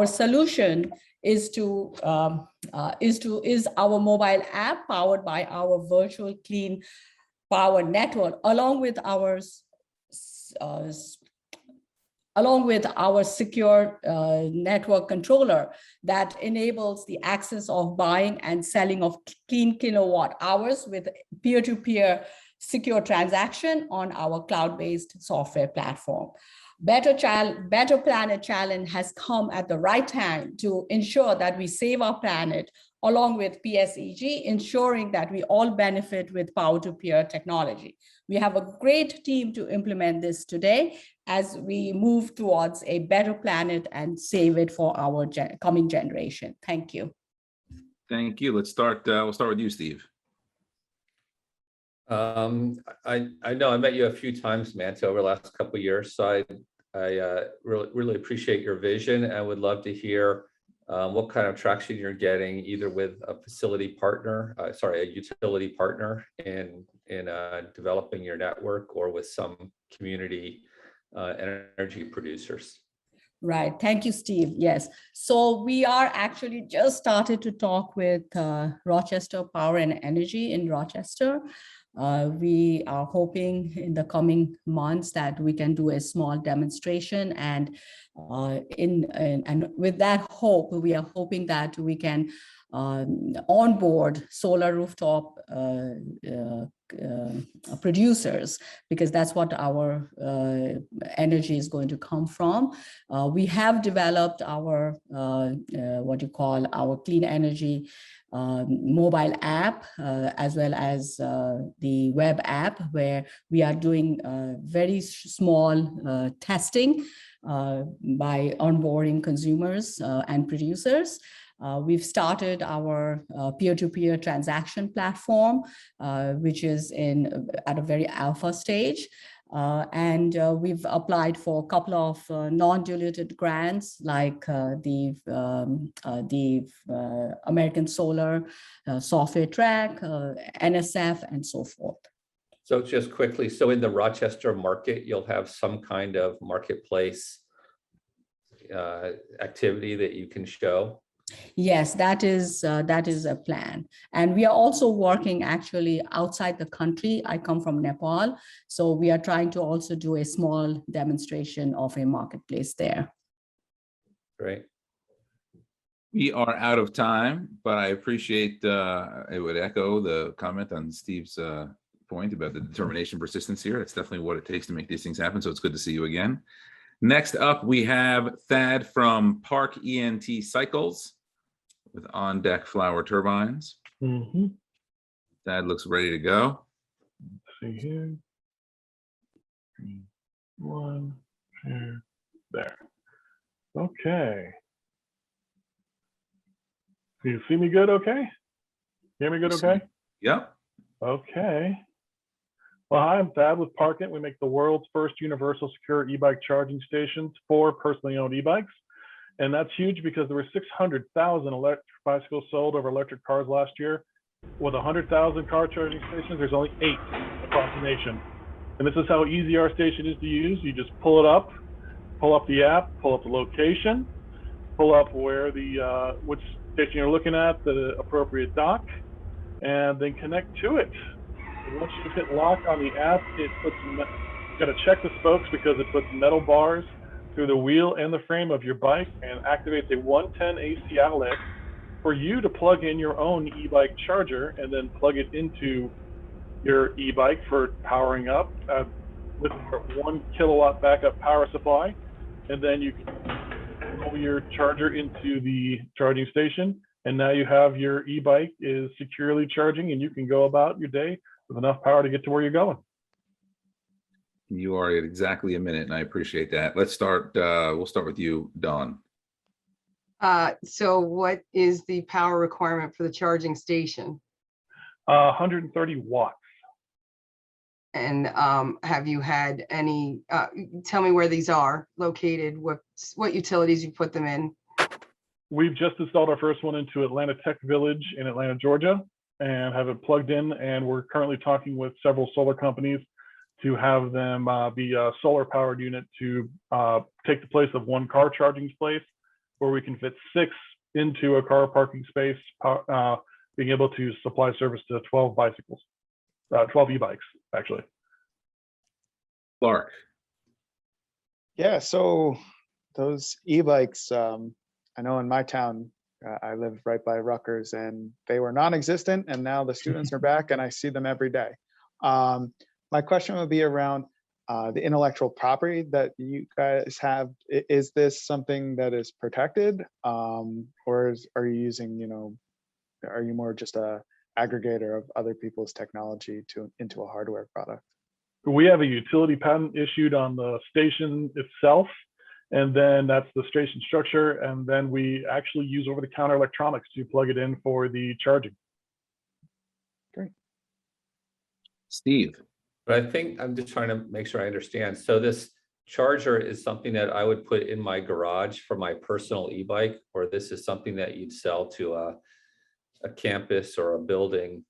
solution is our mobile app powered by our virtual clean power network, along with our secure network controller that enables the access of buying and selling of clean kilowatt hours with peer-to-peer secure transaction on our cloud-based software platform. BetterPlanet Challenge has come at the right time to ensure that we save our planet along with PSEG, ensuring that we all benefit with Power-to-Peer technology. We have a great team to implement this today as we move towards a better planet and save it for our coming generation. Thank you. Thank you. Let's start. We'll start with you, Steve. I know I met you a few times, Manta, over the last couple of years. So I really appreciate your vision and would love to hear what kind of traction you're getting either with a facility partner, a utility partner in developing your network or with some community energy producers. Right. Thank you, Steve. Yes. So we are actually just started to talk with Rochester Power and Energy in Rochester. We are hoping in the coming months that we can do a small demonstration, and with that hope, we are hoping that we can onboard solar rooftop producers, because that's what our energy is going to come from. We have developed our our clean energy mobile app, as well as the web app, where we are doing very small testing by onboarding consumers and producers. We've started our peer-to-peer transaction platform, which is at a very alpha stage. And we've applied for a couple of non-diluted grants, like the American Solar Software Track, NSF, and so forth. So just quickly, so in the Rochester market, you'll have some kind of marketplace activity that you can show? Yes, that is a plan. And we are also working actually outside the country. I come from Nepal, so we are trying to also do a small demonstration of a marketplace there. Great. We are out of time, but I appreciate, I would echo the comment on Steve's point about the determination, persistence here. It's definitely what it takes to make these things happen. So it's good to see you again. Next up, we have Thad from Park ENT Cycles with on-deck flower turbines. Thad looks ready to go. see here. 3, 1, share, there. Okay. Do you see me good? Okay. Hear me good? Okay. Yep. Okay. Well, hi, I'm Thad with Parkit. We make the world's first universal secure e-bike charging stations for personally owned e-bikes. And that's huge because there were 600,000 electric bicycles sold over electric cars last year. With 100,000 car charging stations, there's only 8 across the nation. And this is how easy our station is to use. You just pull it up, pull up the app, pull up the location, pull up where the which station you're looking at, the appropriate dock, and then connect to it. And once you hit lock on the app, it puts, you gotta check the spokes because it puts metal bars through the wheel and the frame of your bike and activates a 110 AC outlet for you to plug in your own e-bike charger and then plug it into your e-bike for powering up with your 1 kilowatt backup power supply. And then you can pull your charger into the charging station. And now you have your e-bike is securely charging and you can go about your day with enough power to get to where you're going. You are at exactly a minute, and I appreciate that. Let's start. We'll start with you, Dawn. So what is the power requirement for the charging station? 130 watts. And have you had any, tell me where these are located, what utilities you put them in? We've just installed our first one into Atlanta Tech Village in Atlanta, Georgia, and have it plugged in. And we're currently talking with several solar companies to have them be a solar powered unit to take the place of 1 car charging space, where we can fit 6 into a car parking space, being able to supply service to 12 bicycles, 12 e-bikes, actually. Clark. Yeah, so those e-bikes, I know in my town, I live right by Rutgers, and they were non-existent, and now the students are back, and I see them every day. My question would be around the intellectual property that you guys have. Is this something that is protected, or are you using, are you more just a aggregator of other people's technology into a hardware product? We have a utility patent issued on the station itself, and then that's the station structure, and then we actually use over-the-counter electronics to plug it in for the charging. Great. Steve. But I think I'm just trying to make sure I understand. So this charger is something that I would put in my garage for my personal e-bike, or this is something that you'd sell to a campus or a building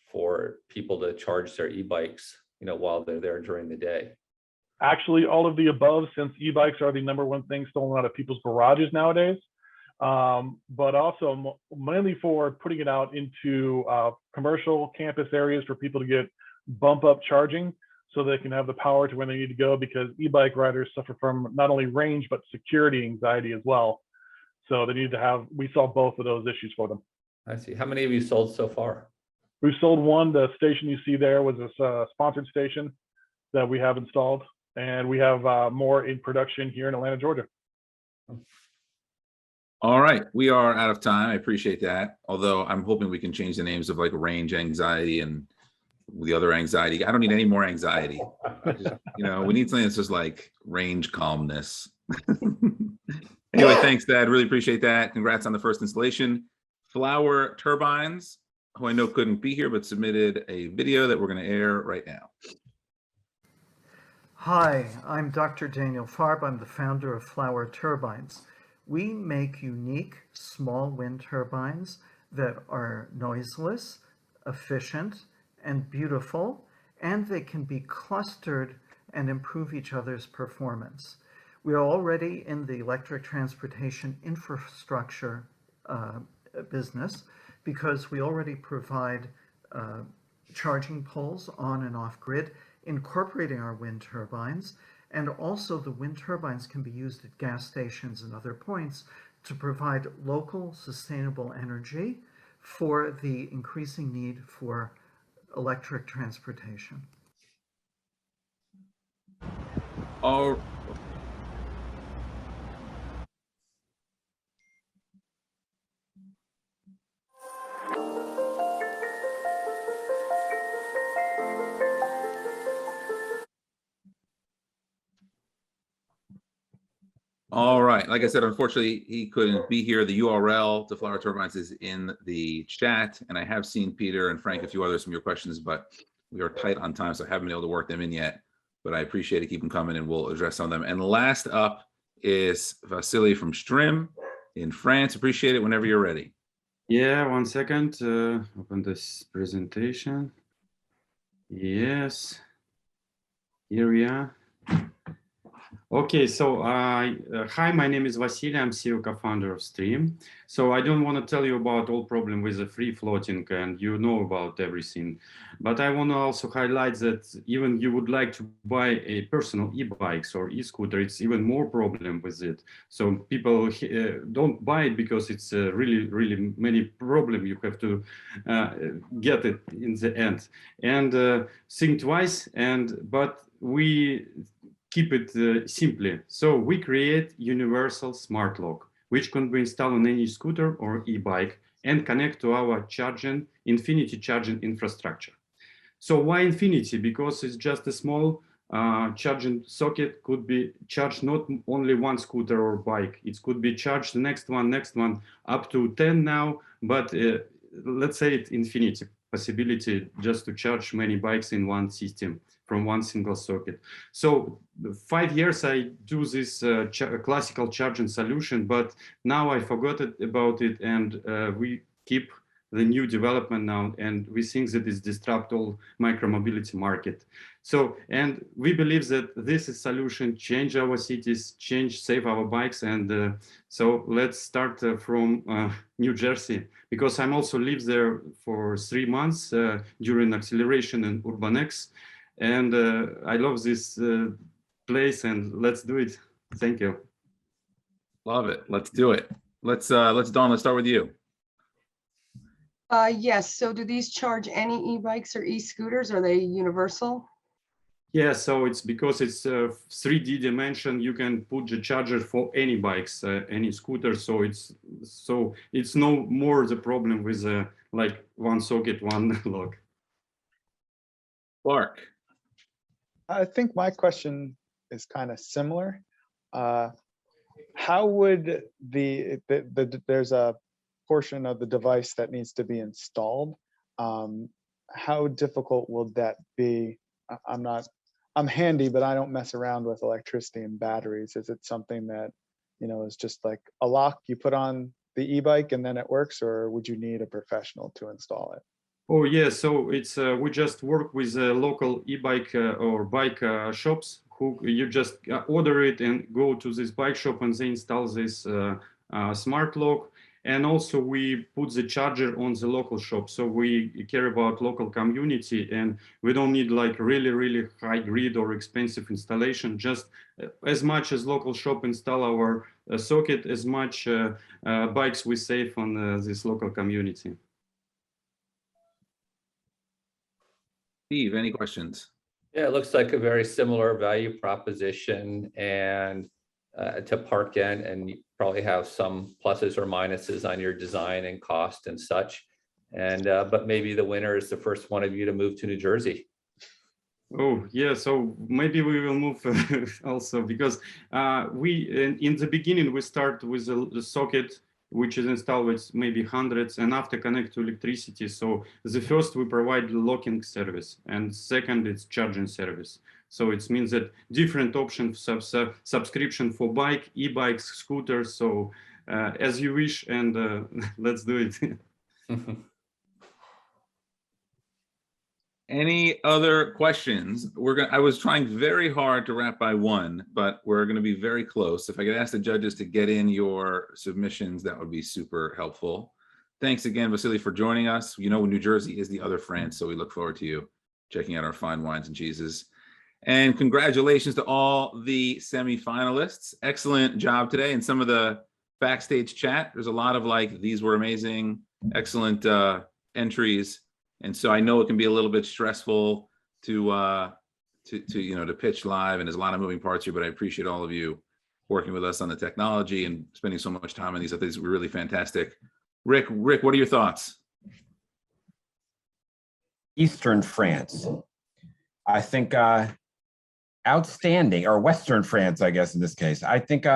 for people to charge their e-bikes, while they're there during the day? Actually, all of the above, since e-bikes are the #1 thing stolen out of people's garages nowadays, but also mainly for putting it out into commercial campus areas for people to get bump up charging so they can have the power to where they need to go, because e-bike riders suffer from not only range, but security anxiety as well. So they need to have, we solve both of those issues for them. I see. How many have you sold so far? We've sold 1. The station you see there was a sponsored station that we have installed, and we have more in production here in Atlanta, Georgia. All right, we are out of time. I appreciate that. Although I'm hoping we can change the names of like range anxiety and the other anxiety. I don't need any more anxiety. We need something that's just like range calmness. Anyway, thanks, Dad. Really appreciate that. Congrats on the first installation. Flower Turbines, who I know couldn't be here, but submitted a video that we're going to air right now. Hi, I'm Dr. Daniel Farb. I'm the founder of Flower Turbines. We make unique small wind turbines that are noiseless, efficient, and beautiful, and they can be clustered and improve each other's performance. We are already in the electric transportation infrastructure business because we already provide charging poles on and off grid, incorporating our wind turbines, and also the wind turbines can be used at gas stations and other points to provide local sustainable energy for the increasing need for electric transportation. Oh. right. Like I said, unfortunately, he couldn't be here. The URL to Flower Turbines is in the chat. And I have seen Peter and Frank, a few others from your questions, but we are tight on time, so I haven't been able to work them in yet. But I appreciate it. Keep them coming and we'll address some of them. And last up is Vasily from Strim in France. Appreciate it whenever you're ready. Yeah, 1 second. Open this presentation. Yes, here we are. Okay, so hi, my name is Vasily. I'm CEO co-founder of Stream. So I don't want to tell you about all problem with the free floating, and you know about everything. But I want to also highlight that even you would like to buy a personal e-bikes or e-scooter, it's even more problem with it. So people don't buy it because it's really, really many problem. You have to get it in the end. And think twice. But we keep it simply. So we create universal smart lock, which can be installed on any scooter or e-bike and connect to our infinity charging infrastructure. So why infinity? Because it's just a small charging socket, could be charged not only one scooter or bike. It could be charged the next one, up to 10 now, but let's say it's infinity possibility just to charge many bikes in one system from one single socket. So 5 years I do this classical charging solution, but now I forgot about it, and we keep the new development now, and we think that it's disrupt all micromobility market. So, and we believe that this is solution change our cities, save our bikes. And so let's start from New Jersey, because I'm also lived there for 3 months during acceleration in UrbanX. And I love this place, and let's do it. Thank you. Love it. Let's do it. Dawn, let's start with you. Yes. So do these charge any e-bikes or e-scooters? Are they universal? Yeah, so it's because it's 3D dimension. You can put the charger for any bikes, any scooter. So it's no more the problem with like one socket, one lock. Clark. I think my question is kind of similar. How would there's a portion of the device that needs to be installed. How difficult will that be? I'm handy, but I don't mess around with electricity and batteries. Is it something that, is just like a lock you put on the e-bike and then it works, or would you need a professional to install it? Oh yeah, so it's we just work with local e-bike or bike shops who you just order it and go to this bike shop and they install this smart lock. And also we put the charger on the local shop. So we care about local community, and we don't need like really, really high grid or expensive installation. Just as much as local shop install our socket, as much bikes we save on this local community. Steve, any questions? Yeah, it looks like a very similar value proposition and to Parkent, and you probably have some pluses or minuses on your design and cost and such. And but maybe the winner is the first one of you to move to New Jersey. Oh yeah, so maybe we will move also, because we in the beginning we start with the socket, which is installed with maybe hundreds, and after connect to electricity. So the first we provide locking service, and second it's charging service. So it means that different options, subscription for bike, e-bikes, scooters. So as you wish, and let's do it. Any other questions? I was trying very hard to wrap by 1, but we're going to be very close. If I could ask the judges to get in your submissions, that would be super helpful. Thanks again, Vasily, for joining us. New Jersey is the other France, so we look forward to you checking out our fine wines and cheeses. And congratulations to all the semifinalists. Excellent job today. And some of the backstage chat, there's a lot of like, these were amazing, excellent entries. And so I know it can be a little bit stressful to pitch live, and there's a lot of moving parts here, but I appreciate all of you working with us on the technology and spending so much time on these. I think these were really fantastic. Rick, what are your thoughts? Eastern France. I think outstanding, or Western France, I guess in this case. I think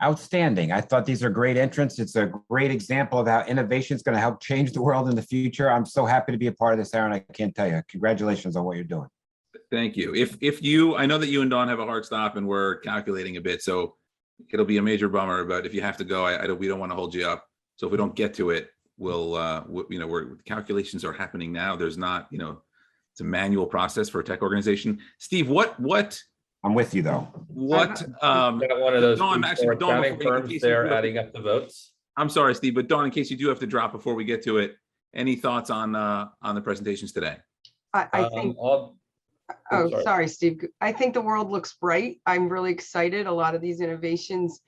Outstanding. I thought these are great entrants. It's a great example of how innovation is going to help change the world in the future. I'm so happy to be a part of this, Aaron. I can't tell you. Congratulations on what you're doing. Thank you. If you, I know that you and Dawn have a hard stop and we're calculating a bit, so it'll be a major bummer, but if you have to go, we don't want to hold you up. So if we don't get to it, calculations are happening now. There's not, it's a manual process for a tech organization. Steve, what I'm with you though. Got one of those accounting firms there adding up the votes. I'm sorry, Steve, but Dawn, in case you do have to drop before we get to it, any thoughts on the presentations today? I think. Sorry, Steve. I think the world looks bright. I'm really excited. A lot of these innovations,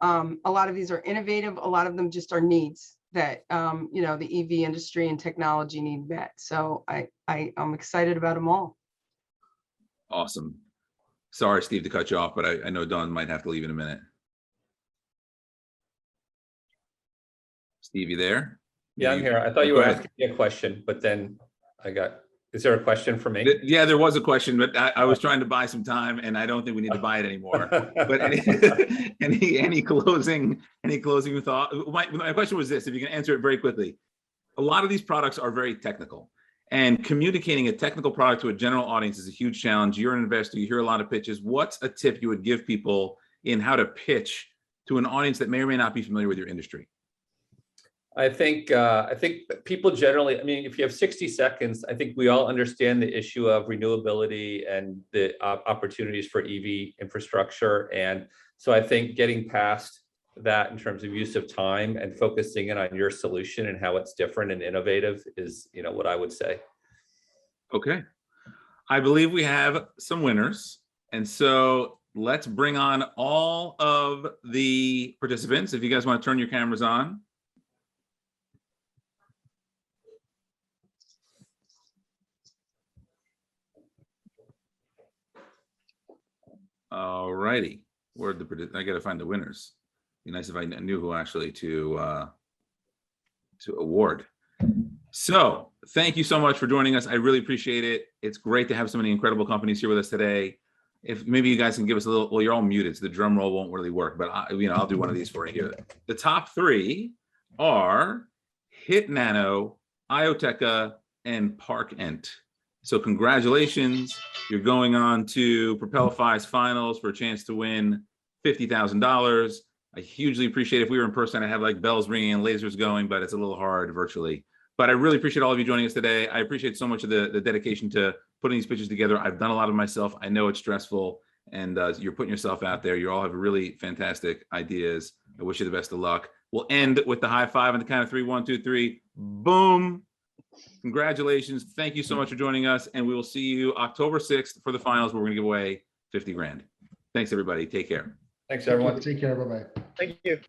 a lot of these are innovative. A lot of them just are needs that the EV industry and technology need met. So I'm excited about them all. Awesome. Sorry, Steve, to cut you off, but I know Dawn might have to leave in a minute. Steve, you there? Yeah, I'm here. I thought you were asking me a question, but then is there a question for me? Yeah, there was a question, but I was trying to buy some time and I don't think we need to buy it anymore. But any closing thought? My question was this, if you can answer it very quickly. A lot of these products are very technical. And communicating a technical product to a general audience is a huge challenge. You're an investor, you hear a lot of pitches. What's a tip you would give people in how to pitch to an audience that may or may not be familiar with your industry? I think people generally, if you have 60 seconds, I think we all understand the issue of renewability and the opportunities for EV infrastructure. And so I think getting past that in terms of use of time and focusing in on your solution and how it's different and innovative is, what I would say. Okay. I believe we have some winners. And so let's bring on all of the participants. If you guys want to turn your cameras on. All righty. I got to find the winners. Be nice if I knew who actually to award. So thank you so much for joining us. I really appreciate it. It's great to have so many incredible companies here with us today. If maybe you guys can give us a little, well, you're all muted, so the drum roll won't really work, but I'll do one of these for you here. The top three are Hit Nano, Ioteca, and ParkEnt. So congratulations. You're going on to Propelify's finals for a chance to win $50,000. I hugely appreciate it. If we were in person, I'd have like bells ringing and lasers going, but it's a little hard virtually. But I really appreciate all of you joining us today. I appreciate so much of the dedication to putting these pitches together. I've done a lot of myself. I know it's stressful, and you're putting yourself out there. You all have really fantastic ideas. I wish you the best of luck. We'll end with the high five on the count of 3, 1, 2, 3. Boom. Congratulations. Thank you so much for joining us. And we will see you October 6th for the finals, where we're going to give away 50 grand. Thanks, everybody. Take care. Thanks, everyone. Take care. Bye-bye. Thank you.